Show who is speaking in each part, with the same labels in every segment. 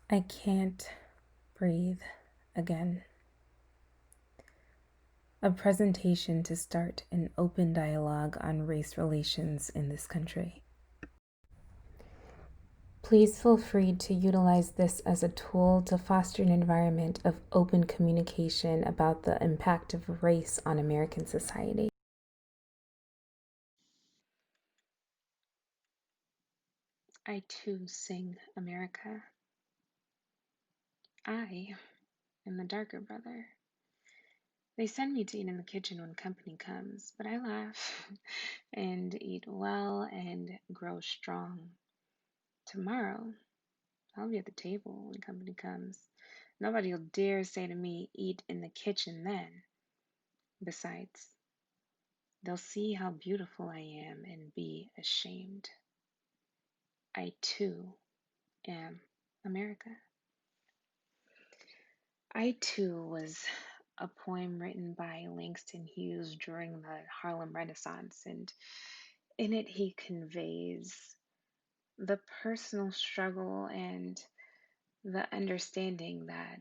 Speaker 1: I can't breathe again. A presentation to start an open dialogue on race relations in this country. Please feel free to utilize this as a tool to foster an environment of open communication about the impact of race on American society.
Speaker 2: I too sing America. I am the darker brother. They send me to eat in the kitchen when company comes, but I laugh and eat well and grow strong. Tomorrow, I'll be at the table when company comes. Nobody'll dare say to me, eat in the kitchen then. Besides, they'll see how beautiful I am and be ashamed. I too am America. I too was a poem written by Langston Hughes during the Harlem Renaissance, and in it he conveys the personal struggle and the understanding that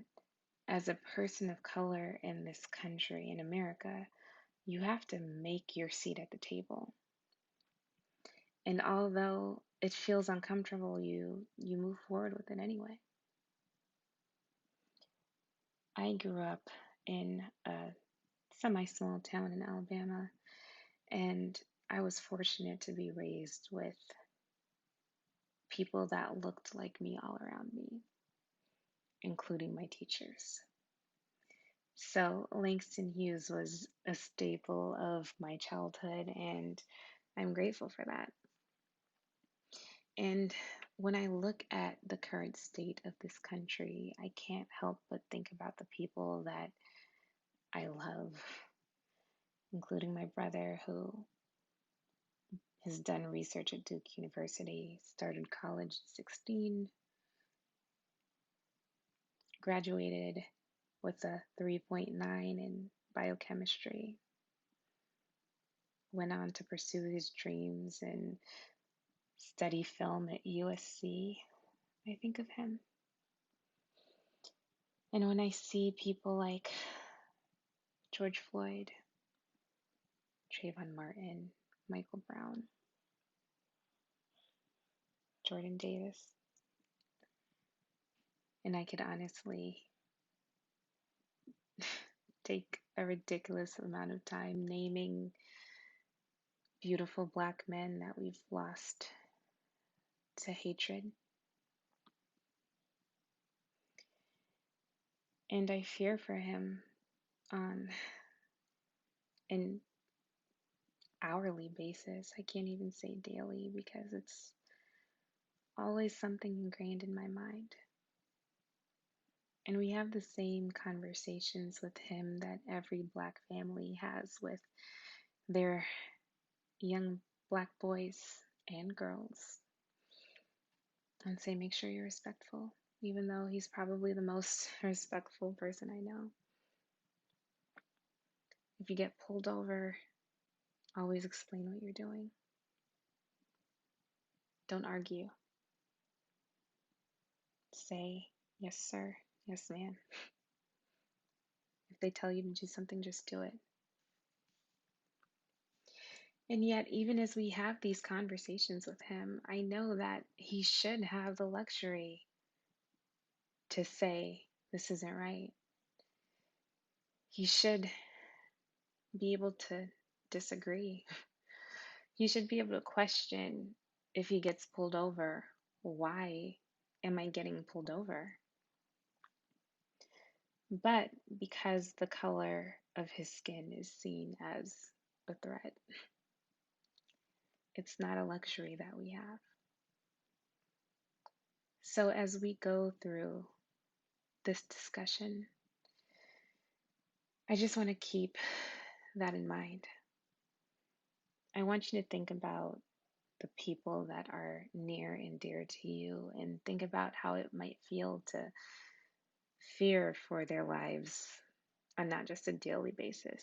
Speaker 2: as a person of color in this country, in America, you have to make your seat at the table. And although it feels uncomfortable, you move forward with it anyway. I grew up in a semi-small town in Alabama, and I was fortunate to be raised with people that looked like me all around me, including my teachers. So Langston Hughes was a staple of my childhood, and I'm grateful for that. And when I look at the current state of this country, I can't help but think about the people that I love, including my brother who has done research at Duke University, started college at 16, graduated with a 3.9 in biochemistry, went on to pursue his dreams and study film at USC. I think of him. And when I see people like George Floyd, Trayvon Martin, Michael Brown, Jordan Davis, and I could honestly take a ridiculous amount of time naming beautiful black men that we've lost to hatred. And I fear for him on an hourly basis. I can't even say daily because it's always something ingrained in my mind. And we have the same conversations with him that every black family has with their young black boys and girls, and say, make sure you're respectful, even though he's probably the most respectful person I know. If you get pulled over, always explain what you're doing. Don't argue. Say, yes, sir, yes, ma'am. If they tell you to do something, just do it. And yet, even as we have these conversations with him, I know that he should have the luxury to say, this isn't right. He should be able to disagree. He should be able to question if he gets pulled over. Why am I getting pulled over? But because the color of his skin is seen as a threat, it's not a luxury that we have. So as we go through this discussion, I just want to keep that in mind. I want you to think about the people that are near and dear to you and think about how it might feel to fear for their lives on not just a daily basis.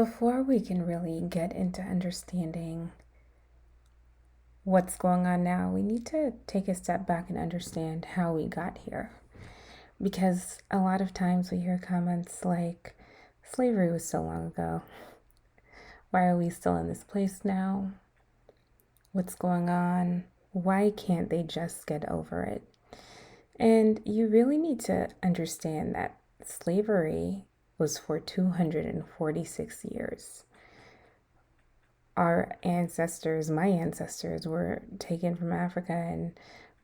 Speaker 1: before we can really get into understanding what's going on now, we need to take a step back and understand how we got here. Because a lot of times we hear comments like, slavery was so long ago. Why are we still in this place now? What's going on? Why can't they just get over it? And you really need to understand that slavery was for 246 years. Our ancestors, my ancestors, were taken from Africa and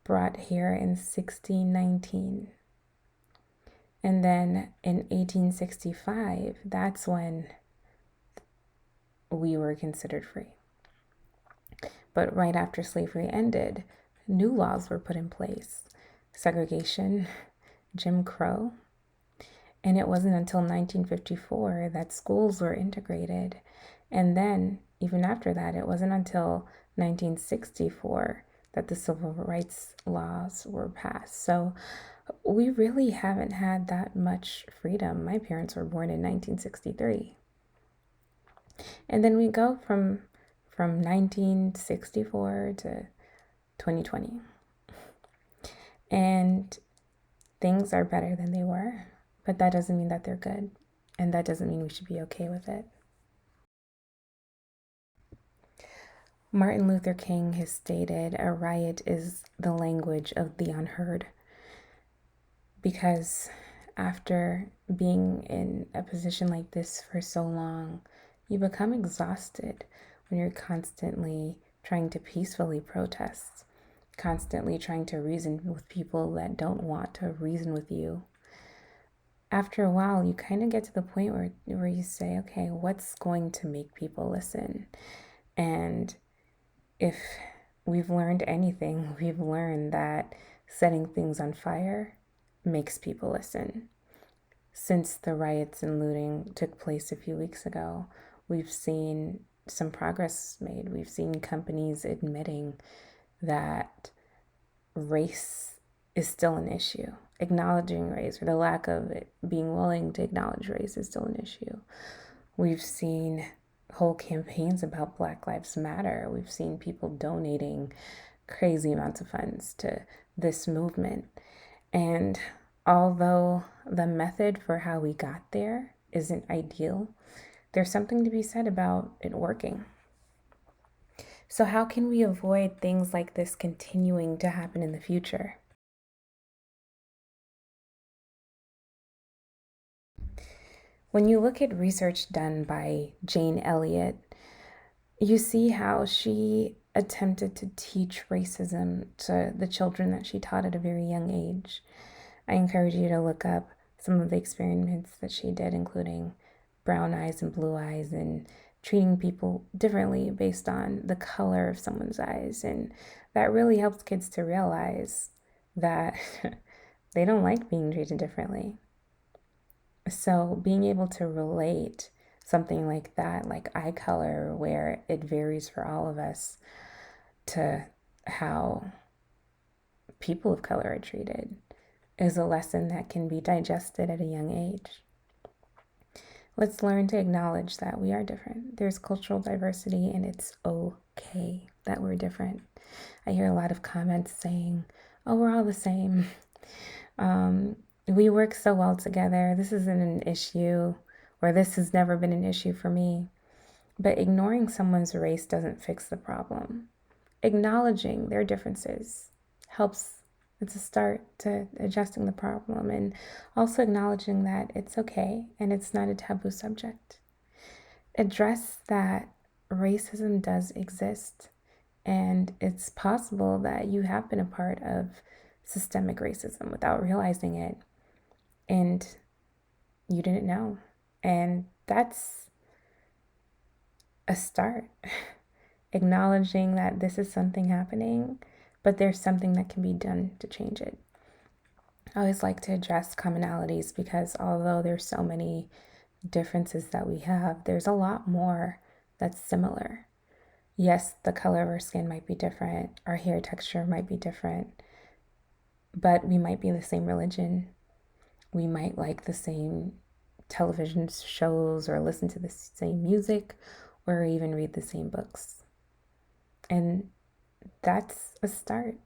Speaker 1: brought here in 1619. And then in 1865, that's when we were considered free. But right after slavery ended, new laws were put in place: segregation, Jim Crow. And it wasn't until 1954 that schools were integrated. And then, even after that, it wasn't until 1964 that the civil rights laws were passed. So we really haven't had that much freedom. My parents were born in 1963. And then we go from 1964 to 2020. And things are better than they were, but that doesn't mean that they're good. And that doesn't mean we should be okay with it. Martin Luther King has stated a riot is the language of the unheard. Because after being in a position like this for so long, you become exhausted when you're constantly trying to peacefully protest, constantly trying to reason with people that don't want to reason with you. After a while, you kind of get to the point where you say, okay, what's going to make people listen? And if we've learned anything, we've learned that setting things on fire makes people listen. Since the riots and looting took place a few weeks ago, we've seen some progress made. We've seen companies admitting that race is still an issue. Acknowledging race, or the lack of it, being willing to acknowledge race, is still an issue. We've seen whole campaigns about Black Lives Matter. We've seen people donating crazy amounts of funds to this movement. And although the method for how we got there isn't ideal, there's something to be said about it working. So how can we avoid things like this continuing to happen in the future? When you look at research done by Jane Elliott, you see how she attempted to teach racism to the children that she taught at a very young age. I encourage you to look up some of the experiments that she did, including brown eyes and blue eyes, and treating people differently based on the color of someone's eyes. And that really helps kids to realize that they don't like being treated differently. So being able to relate something like that, like eye color, where it varies for all of us, to how people of color are treated, is a lesson that can be digested at a young age. Let's learn to acknowledge that we are different. There's cultural diversity, and it's okay that we're different. I hear a lot of comments saying, oh, we're all the same. We work so well together. This isn't an issue, or this has never been an issue for me. But ignoring someone's race doesn't fix the problem. Acknowledging their differences helps. It's a start to adjusting the problem, and also acknowledging that it's okay and it's not a taboo subject. Address that racism does exist, and it's possible that you have been a part of systemic racism without realizing it, and you didn't know. And that's a start. Acknowledging that this is something happening, but there's something that can be done to change it. I always like to address commonalities, because although there's so many differences that we have, there's a lot more that's similar. Yes, the color of our skin might be different, our hair texture might be different, but we might be the same religion. We might like the same television shows or listen to the same music or even read the same books. And that's a start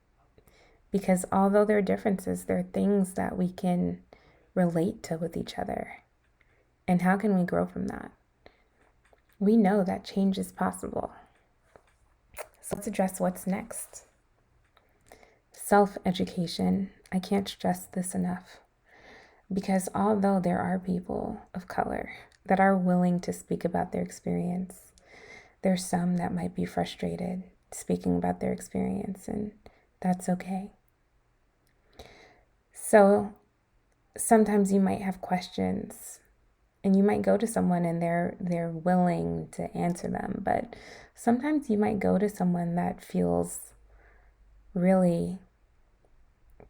Speaker 1: because although there are differences, there are things that we can relate to with each other. And how can we grow from that? We know that change is possible. So let's address what's next. Self-education. I can't stress this enough. Because although there are people of color that are willing to speak about their experience, there's some that might be frustrated speaking about their experience, and that's okay. So sometimes you might have questions and you might go to someone and they're willing to answer them, but sometimes you might go to someone that feels really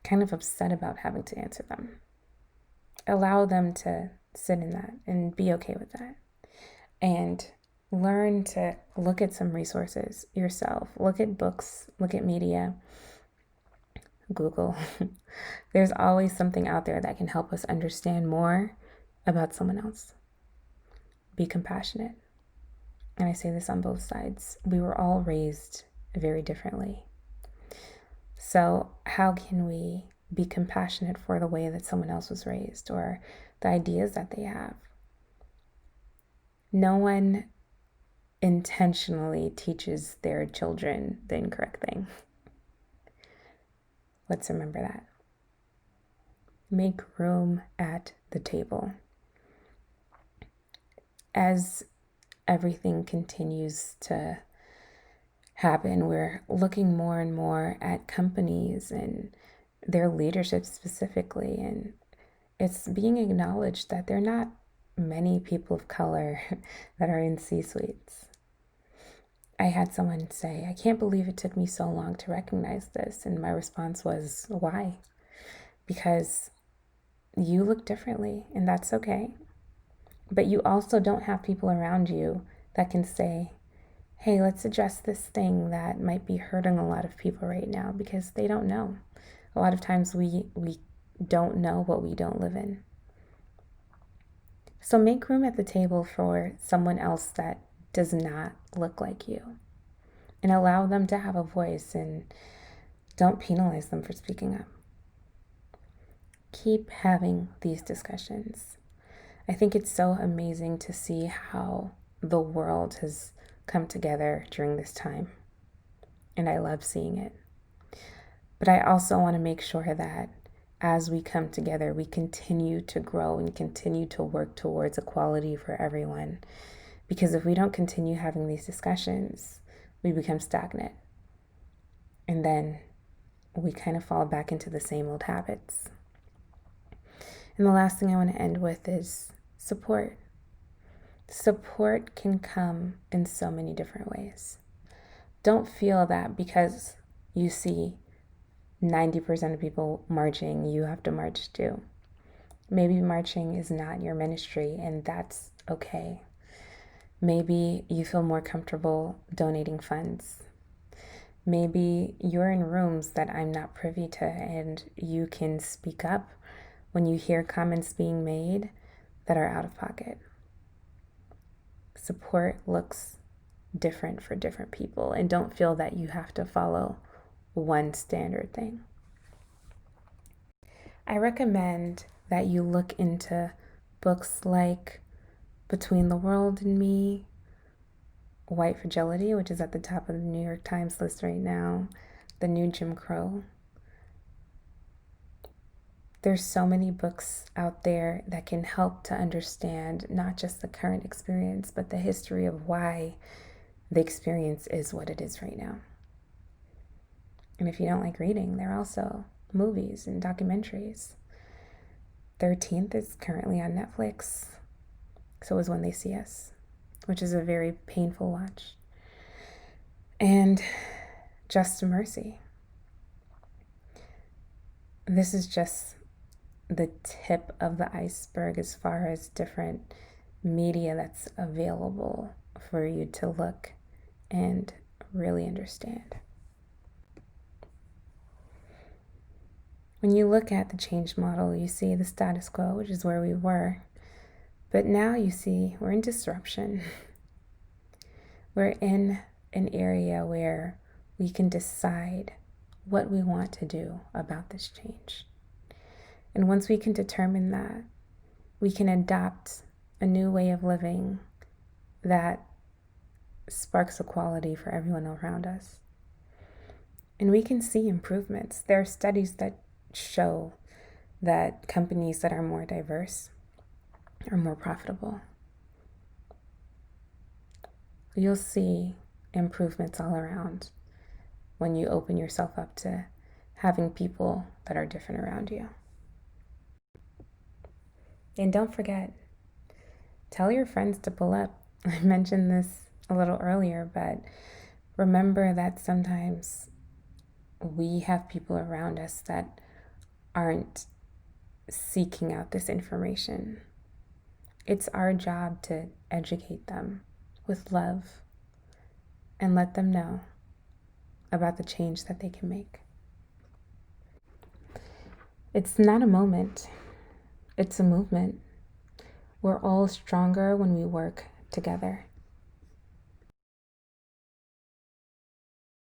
Speaker 1: kind of upset about having to answer them. Allow them to sit in that and be okay with that. And learn to look at some resources yourself. Look at books, look at media, Google. There's always something out there that can help us understand more about someone else. Be compassionate. And I say this on both sides. We were all raised very differently. So, how can we be compassionate for the way that someone else was raised or the ideas that they have? No one intentionally teaches their children the incorrect thing. Let's remember that. Make room at the table. As everything continues to happen, we're looking more and more at companies and their leadership specifically, and it's being acknowledged that there are not many people of color that are in C-suites. I had someone say, I can't believe it took me so long to recognize this. And my response was, why? Because you look differently, and that's okay. But you also don't have people around you that can say, hey, let's address this thing that might be hurting a lot of people right now, because they don't know. A lot of times we don't know what we don't live in. So make room at the table for someone else that does not look like you, and allow them to have a voice, and don't penalize them for speaking up. Keep having these discussions. I think it's so amazing to see how the world has come together during this time, and I love seeing it. But I also want to make sure that as we come together, we continue to grow and continue to work towards equality for everyone. Because if we don't continue having these discussions, we become stagnant. And then we kind of fall back into the same old habits. And the last thing I want to end with is support. Support can come in so many different ways. Don't feel that because you see 90% of people marching, you have to march too. Maybe marching is not your ministry, and that's okay. Maybe you feel more comfortable donating funds. Maybe you're in rooms that I'm not privy to, and you can speak up when you hear comments being made that are out of pocket. Support looks different for different people, and don't feel that you have to follow one standard thing. I recommend that you look into books like Between the World and Me, White Fragility, which is at the top of the New York Times list right now, The New Jim Crow. There's so many books out there that can help to understand not just the current experience, but the history of why the experience is what it is right now. And if you don't like reading, there are also movies and documentaries. 13th is currently on Netflix. So is When They See Us, which is a very painful watch. And Just Mercy. This is just the tip of the iceberg as far as different media that's available for you to look and really understand. When you look at the change model, you see the status quo, which is where we were. But now you see, we're in disruption. We're in an area where we can decide what we want to do about this change. And once we can determine that, we can adopt a new way of living that sparks equality for everyone around us. And we can see improvements. There are studies that show that companies that are more diverse are more profitable. You'll see improvements all around when you open yourself up to having people that are different around you. And don't forget, tell your friends to pull up. I mentioned this a little earlier, but remember that sometimes we have people around us that aren't seeking out this information. It's our job to educate them with love and let them know about the change that they can make. It's not a moment, it's a movement. We're all stronger when we work together.